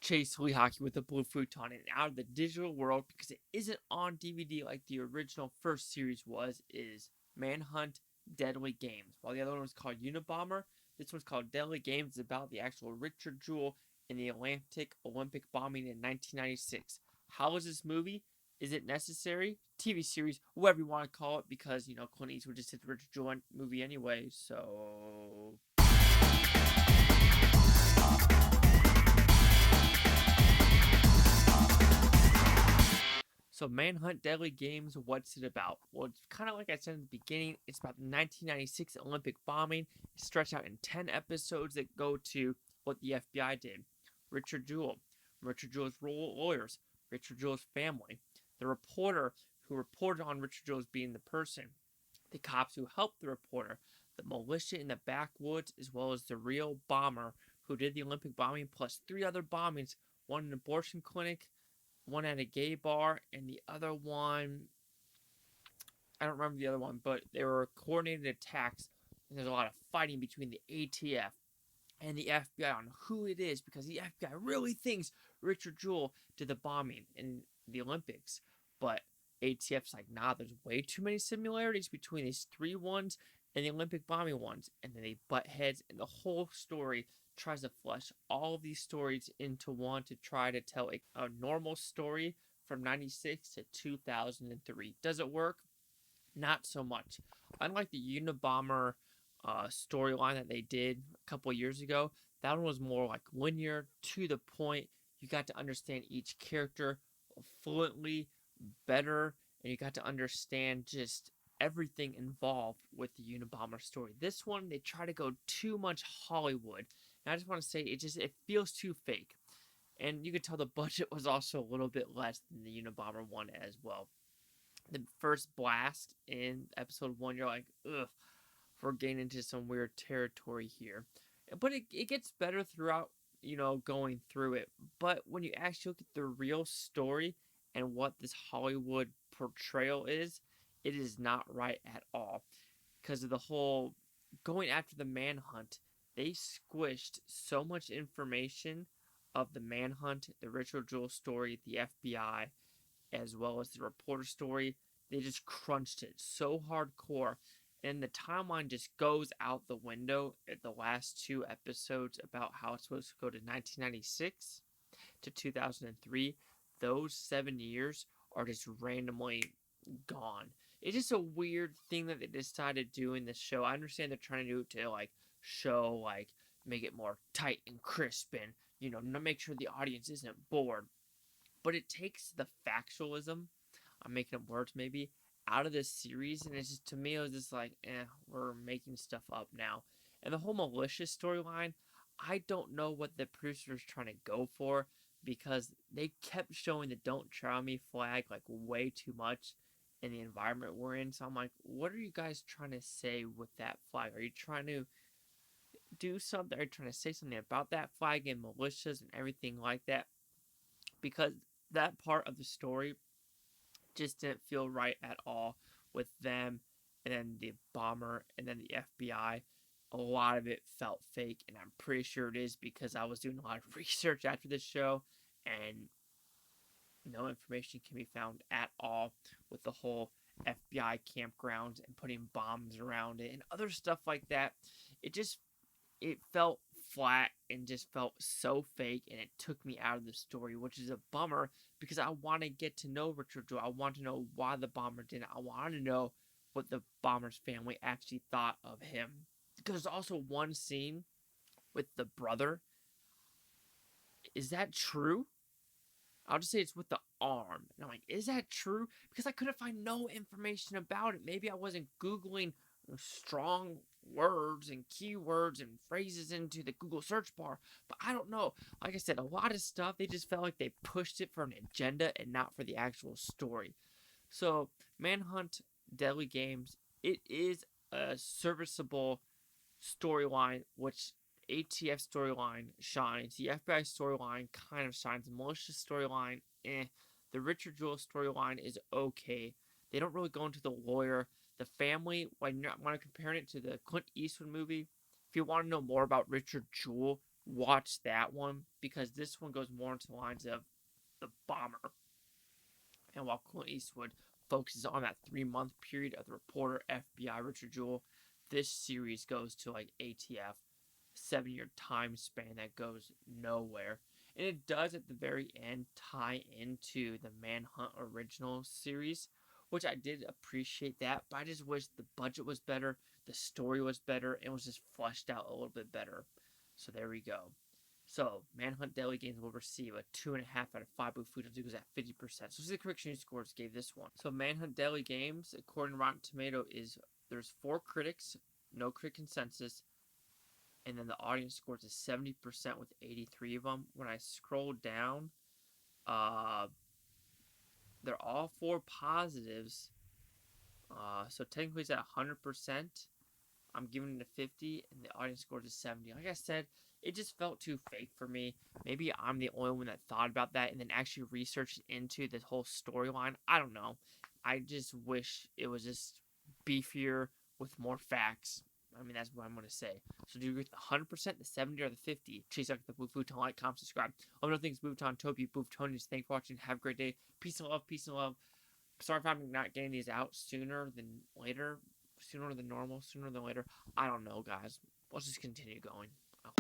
chase Lee Hockey with a blue futon and out of the digital world because it isn't on DVD like the original first series was, is Manhunt Deadly Games. While the other one was called Unabomber, this one's called Deadly Games. It's about the actual Richard Jewell in the Atlantic Olympic bombing in 1996. How is this movie? Is it necessary? TV series, whatever you want to call it, because, Clint Eastwood just did the Richard Jewell movie anyway, so... So Manhunt Deadly Games, what's it about? Well, it's kind of like I said in the beginning, it's about the 1996 Olympic bombing. It's stretched out in 10 episodes that go to what the FBI did. Richard Jewell, Richard Jewell's lawyers, Richard Jewell's family, the reporter who reported on Richard Jewell as being the person, the cops who helped the reporter, the militia in the backwoods, as well as the real bomber who did the Olympic bombing, plus 3 other bombings, one in an abortion clinic, one at a gay bar, and the other one, I don't remember the other one, but they were coordinated attacks, and there's a lot of fighting between the ATF and the FBI on who it is, because the FBI really thinks Richard Jewell did the bombing in the Olympics, but ATF's like, nah, there's way too many similarities between these 3 ones and the Olympic bombing ones, and then they butt heads, and the whole story tries to flesh all of these stories into one to try to tell a normal story from 96 to 2003. Does it work? Not so much. Unlike the Unabomber storyline that they did a couple years ago, that one was more like linear, to the point. You got to understand each character fluently better, and you got to understand just everything involved with the Unabomber story. This one, they try to go too much Hollywood. And I just want to say, it feels too fake. And you could tell the budget was also a little bit less than the Unabomber one as well. The first blast in episode 1, you're like, ugh, we're getting into some weird territory here. But it gets better throughout, going through it. But when you actually look at the real story and what this Hollywood portrayal is, it is not right at all. Because of the whole going after the manhunt, they squished so much information of the manhunt, the Richard Jewell story, the FBI, as well as the reporter story. They just crunched it so hardcore, and the timeline just goes out the window at the last 2 episodes about how it's supposed to go to 1996 to 2003. Those 7 years are just randomly gone. It's just a weird thing that they decided to do in this show. I understand they're trying to do it to show, make it more tight and crisp, and make sure the audience isn't bored. But it takes the factualism, I'm making up words maybe, out of this series, and it's just, to me, it was just like, we're making stuff up now. And the whole malicious storyline, I don't know what the producer's trying to go for, because they kept showing the "Don't Try Me" flag way too much in the environment we're in. So I'm like, what are you guys trying to say with that flag? Are you trying to do something? Are you trying to say something about that flag and militias and everything like that? Because that part of the story just didn't feel right at all with them, and then the bomber, and then the FBI. A lot of it felt fake, and I'm pretty sure it is, because I was doing a lot of research after this show, and no information can be found at all with the whole FBI campgrounds and putting bombs around it and other stuff like that. It felt flat and just felt so fake, and it took me out of the story, which is a bummer, because I want to get to know Richard Jewell. I want to know why the bomber did it. I want to know what the bomber's family actually thought of him. Because there's also one scene with the brother. Is that true? I'll just say it's with the arm. And I'm like, is that true? Because I couldn't find no information about it. Maybe I wasn't Googling strong words and keywords and phrases into the Google search bar, but I don't know. Like I said, a lot of stuff, they just felt like they pushed it for an agenda and not for the actual story. So, Manhunt Deadly Games, it is a serviceable storyline, which ATF storyline shines. The FBI storyline kind of shines. The militia storyline, The Richard Jewell storyline is okay. They don't really go into the lawyer. The family, when I'm comparing it to the Clint Eastwood movie, if you want to know more about Richard Jewell, watch that one because this one goes more into the lines of the bomber. And while Clint Eastwood focuses on that 3-month period of the reporter, FBI, Richard Jewell, this series goes to like ATF, 7-year time span that goes nowhere. And it does at the very end tie into the Manhunt original series, which I did appreciate that, but I just wish the budget was better, the story was better, and was just fleshed out a little bit better. So there we go. So, Manhunt Daily Games will receive a 2.5 out of 5 with Futon equals at 50%. So, the correction scores gave this one. So, Manhunt Daily Games, according to Rotten Tomato, is there's 4 critics, no critic consensus, and then the audience scores is 70% with 83 of them. When I scroll down, they're all 4 positives. So, technically, it's at 100%. I'm giving it a 50, and the audience scores a 70. Like I said, it just felt too fake for me. Maybe I'm the only one that thought about that and then actually researched into this whole storyline. I don't know. I just wish it was just beefier with more facts. I mean, that's what I'm going to say. So do you agree with the 100%, the 70, or the 50? Chase out the Blue Futon, like, comment, subscribe. All other things, Futon, Toby, Futonians. Thanks for watching. Have a great day. Peace and love, peace and love. Sorry if I'm not getting these out sooner than later. Sooner than normal, sooner than later. I don't know, guys. Let's just continue going. Oh.